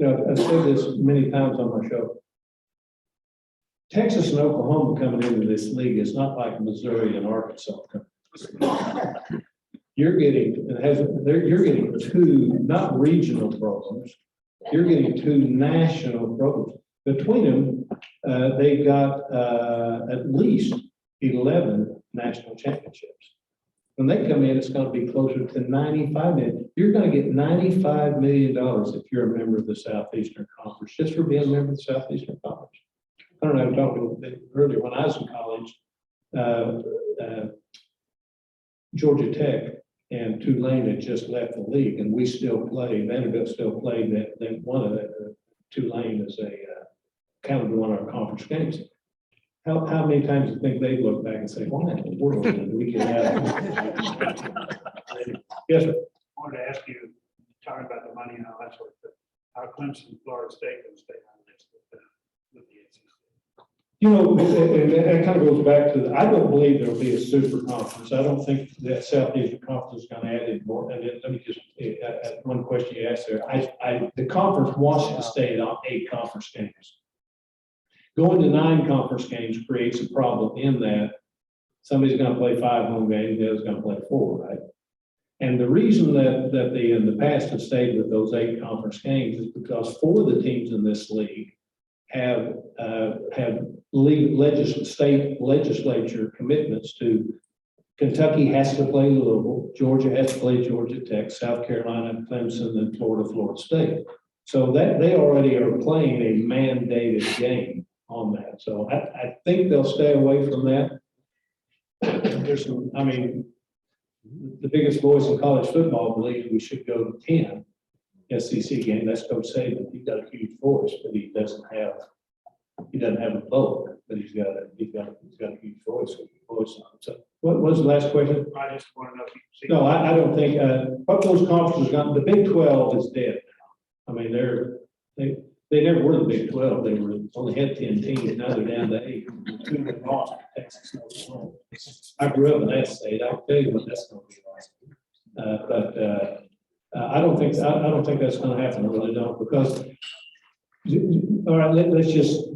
I've said this many times on my show. Texas and Oklahoma coming into this league is not like Missouri and Arkansas. You're getting 2 not regional programs. You're getting 2 national programs. Between them, they've got at least 11 national championships. When they come in, it's going to be closer to 95 million. You're going to get $95 million if you're a member of the Southeastern Conference, just for being a member of the Southeastern Conference. I don't know, I talked a little bit earlier when I was in college, Georgia Tech and Tulane had just left the league, and we still play. Vanderbilt still played that one of the Tulane as a counted one of our conference games. How many times do you think they look back and say, "Why in the world did we get out of it?" Yes, sir. I wanted to ask you, talking about the money and all that sort of stuff, how Clemson, Florida State, and stay on this with the SEC? And that kind of goes back to, I don't believe there'll be a super conference. I don't think that Southeastern Conference is going to add any more. And then let me just, one question you asked there. The conference wants to stay on 8 conference games. Going to 9 conference games creates a problem in that somebody's going to play 5 home games, the other's going to play 4, right? And the reason that they in the past have stayed with those 8 conference games is because 4 of the teams in this league have state legislature commitments to. Kentucky has to play Louisville, Georgia has to play Georgia Tech, South Carolina, Clemson, and Florida State. So that they already are playing a mandated game on that. So I think they'll stay away from that. There's some, the biggest voice in college football believes we should go to 10 SEC game. That's Coach Saban. He's got a huge voice, but he doesn't have a vote, but he's got a huge voice. So what was the last question? I just want to know if you see. No, I don't think, what those conferences got, the Big 12 is dead now. They never were the Big 12. They only had 10 teams. Now they're down to 8. 2 have lost Texas. I grew up in that state. I'll tell you what that's going to be like. I don't think that's going to happen. I really don't, because all right, let's just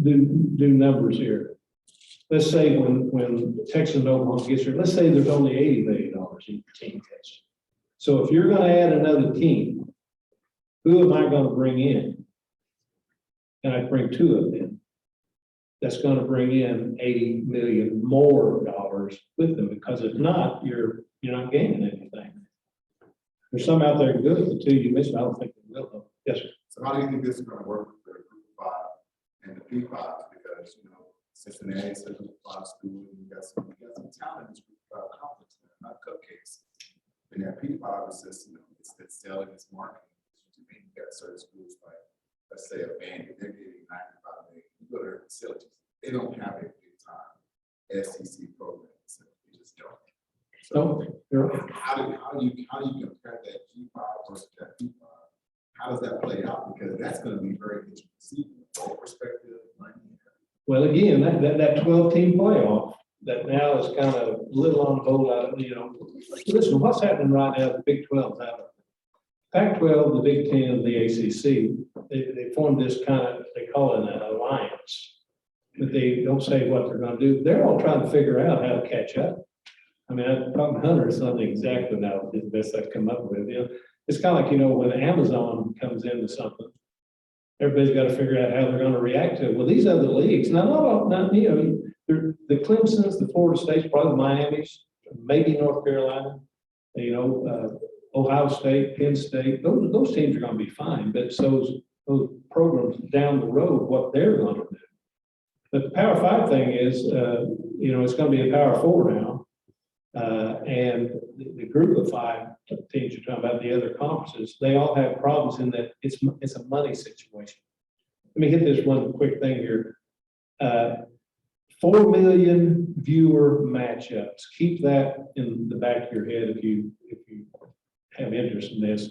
do numbers here. Let's say when Texas and Oklahoma gets here, let's say there's only $80 million in team case. So if you're going to add another team, who am I going to bring in? And I bring 2 of them. That's going to bring in $80 million more with them, because if not, you're not gaining anything. There's some out there good, the 2 you missed. I don't think they will though. Yes, sir. So how do you think this is going to work with the group of 5 and the P5? Because Cincinnati is a group of 5 school, and you got some talent in this group of 5 conference, not cupcakes. And that P5 is just, it's selling, it's marketing. You got certain schools like, let's say a band, they're getting 95 million. You go to their facilities, they don't have a big time SEC program. So they just don't. So how do you compare that G5 versus that P5? How does that play out? Because that's going to be very interesting to see from a perspective. Well, again, that 12-team playoff that now is kind of a little on hold out. Listen, what's happening right now? The Big 12 out of Pac-12, the Big 10, and the ACC. They formed this kind of, they call it an alliance, but they don't say what they're going to do. They're all trying to figure out how to catch up. I'm talking Hunter, it's not exactly now the best I've come up with. It's kind of like, when Amazon comes into something everybody's got to figure out how they're going to react to it. Well, these other leagues, now, not, you know, the Clemsons, the Florida States, probably the Miamis, maybe North Carolina, you know, Ohio State, Penn State, those teams are going to be fine, but those programs down the road, what they're going to do. But the Power 5 thing is, you know, it's going to be a Power 4 now. And the group of 5 teams you're talking about, the other conferences, they all have problems in that it's a money situation. Let me hit this one quick thing here. 4 million viewer matchups. Keep that in the back of your head if you have interest in this.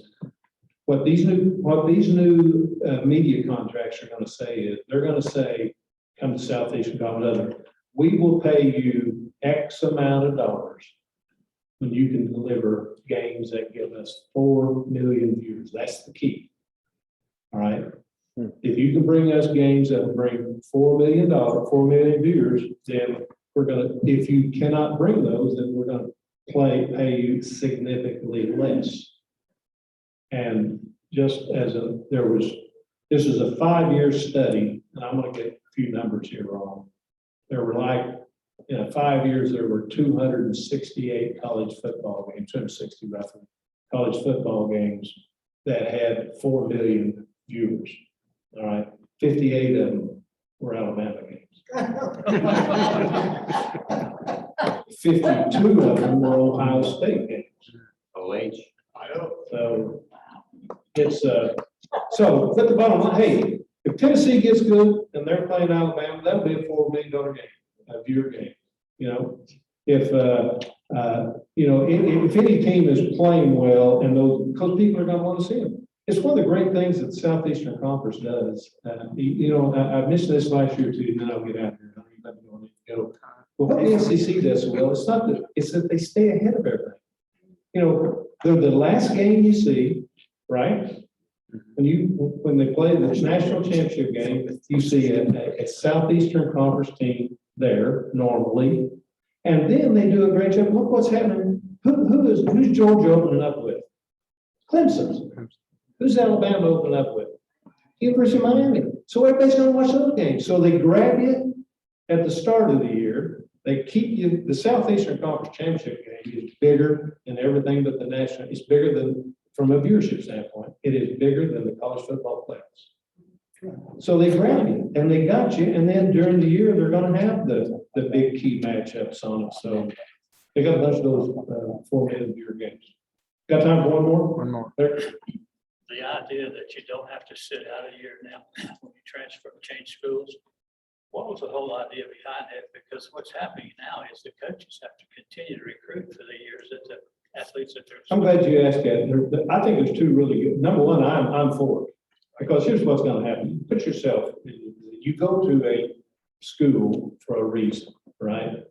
What these new media contracts are going to say is they're going to say, come to Southeastern Conference, we will pay you X amount of dollars when you can deliver games that give us 4 million viewers. That's the key. All right. If you can bring us games that will bring $4 million viewers, then we're going to, if you cannot bring those, then we're going to pay you significantly less. And just as this is a 5-year study, and I'm going to get a few numbers here wrong. There were in 5 years, there were 268 college football games, 260 roughly, college football games that had 4 million viewers. All right, 58 of them were Alabama games. 52 of them were Ohio State games. OH. I know. So it's so but the bottom line, hey, if Tennessee gets good and they're playing Alabama, that'll be a $4 million game, a viewer game. You know, if you know, if any team is playing well and because people are going to want to see them. It's one of the great things that the Southeastern Conference does. You know, I mentioned this last year too, and then I'll get out here. Let me know when to go. But what the SEC does so well, it's that they stay ahead of everything. You know, they're the last game you see, right? When they play the national championship game, you see a Southeastern Conference team there normally, and then they do a great job. Look what's happening. Who's Georgia opening up with? Clemson. Who's Alabama opening up with? University of Miami. So everybody's going to watch those games. So they grab you at the start of the year. They keep you. The Southeastern Conference Championship game is bigger than everything but the national. It's bigger than, from a viewership standpoint, it is bigger than the college football playoffs. So they grab you and they got you. And then during the year, they're going to have the big key matchups on it. So they got a bunch of those 4 million viewer games. Got time for one more? One more. There. The idea that you don't have to sit out a year now when you change schools. What was the whole idea behind it? Because what's happening now is the coaches have to continue to recruit for the years that the athletes that they're. I'm glad you asked that. I think there's two really good. Number one, I'm for it. Because here's what's going to happen. Put yourself, you go to a school for a reason, right?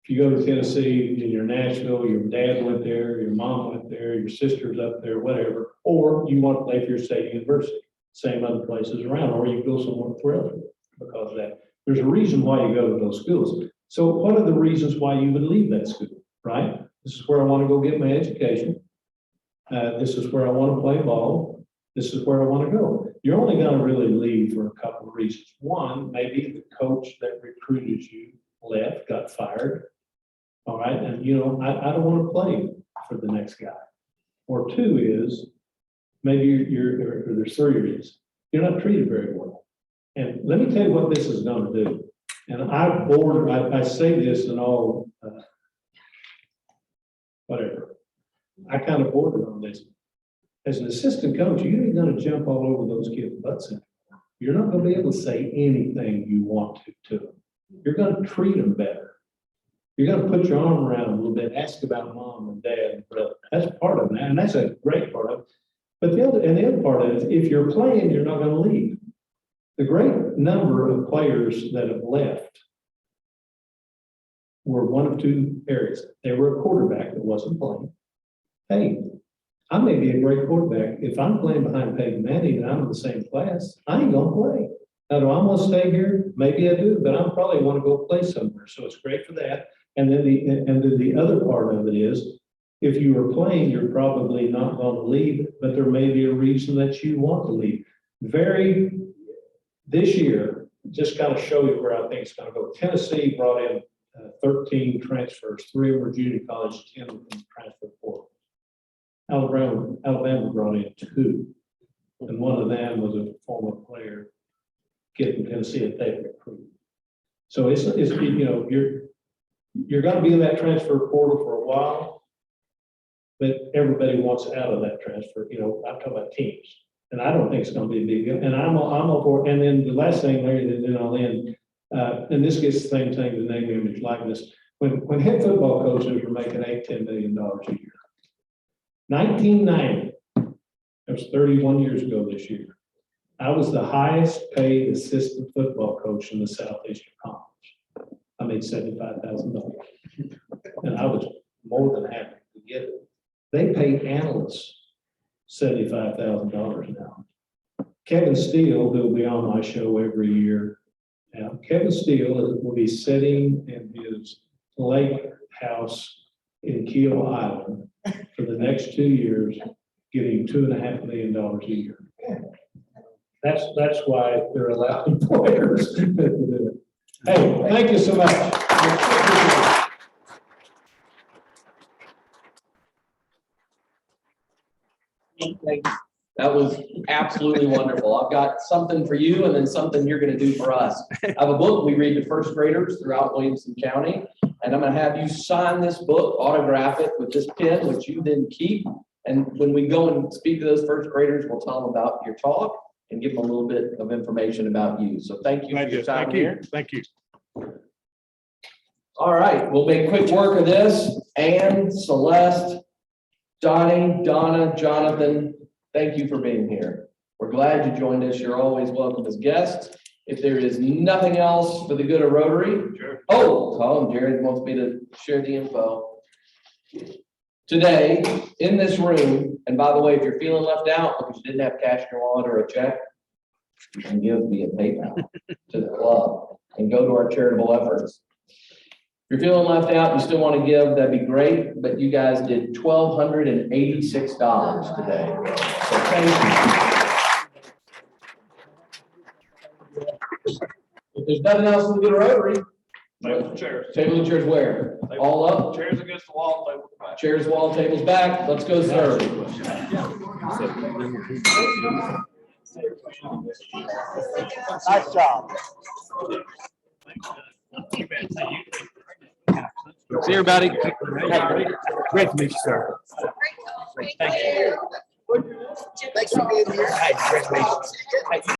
If you go to Tennessee and you're Nashville, your dad went there, your mom went there, your sister's up there, whatever, or you want to play for your state university, same other places around, or you go somewhere else because of that. There's a reason why you go to those schools. So what are the reasons why you would leave that school, right? This is where I want to go get my education. This is where I want to play ball. This is where I want to go. You're only going to really leave for a couple of reasons. One, maybe the coach that recruited you left, got fired. All right, and you know, I don't want to play for the next guy. Or two is, maybe or there's 3 reasons. You're not treated very well. And let me tell you what this is going to do. And I say this in all, whatever. I kind of bordered on this. As an assistant coach, you ain't going to jump all over those kids' butts anymore. You're not going to be able to say anything you want to them. You're going to treat them better. You're going to put your arm around them a little bit, ask about mom and dad and brother. That's part of it, and that's a great part of it. But the other part is, if you're playing, you're not going to leave. The great number of players that have left were one of two areas. They were a quarterback that wasn't playing. Hey, I may be a great quarterback. If I'm playing behind Peyton Manning and I'm in the same class, I ain't going to play. Now, do I want to stay here? Maybe I do, but I probably want to go play somewhere. So it's great for that. And then the other part of it is, if you are playing, you're probably not going to leave, but there may be a reason that you want to leave. This year, just kind of show you where I think it's gonna go. Tennessee brought in 13 transfers, 3 of them were junior college, 10 of them transfer portal. Alabama brought in 2, and one of them was a former player, kid from Tennessee that they recruited. So it's, you know, you're gonna be in that transfer portal for a while, but everybody wants out of that transfer, you know, I'm talking about teams. And I don't think it's gonna be a big deal, and I'm all for, and then the last thing, Larry, and then I'll end, and this gets the same thing, the name, image, likeness. When head football coaches were making $8-10 million a year. 1990, that was 31 years ago this year. I was the highest paid assistant football coach in the Southeastern Conference. I made $75,000. And I was more than happy to get it. They pay analysts $75,000 now. Kevin Steele, who will be on my show every year. Now, Kevin Steele will be sitting in his lake house in Keel Island for the next 2 years, getting $2.5 million a year. That's why they're allowing players to do it. Hey, thank you so much. That was absolutely wonderful. I've got something for you and then something you're gonna do for us. I have a book we read to first graders throughout Williamson County, and I'm gonna have you sign this book, autograph it with this pen, which you then keep. And when we go and speak to those first graders, we'll tell them about your talk and give them a little bit of information about you. So thank you for your time here. Thank you. All right, we'll make quick work of this. Ann, Celeste, Donnie, Donna, Jonathan, thank you for being here. We're glad you joined us. You're always welcome as guests. If there is nothing else for the good of Rotary. Sure. Oh, Jared wants me to share the info. Today, in this room, and by the way, if you're feeling left out because you didn't have cash in your wallet or a check, you can give via PayPal to the club and go to our charitable efforts. If you're feeling left out and you still want to give, that'd be great, but you guys did $1,286 today. So thank you. If there's nothing else to do Rotary, Table and chairs. Table and chairs where? All up? Chairs against the wall, table back. Chairs, wall, tables back. Let's go serve. Nice job. See everybody. Great to meet you, sir. Thank you. Thanks for being here. Hey, great to meet you.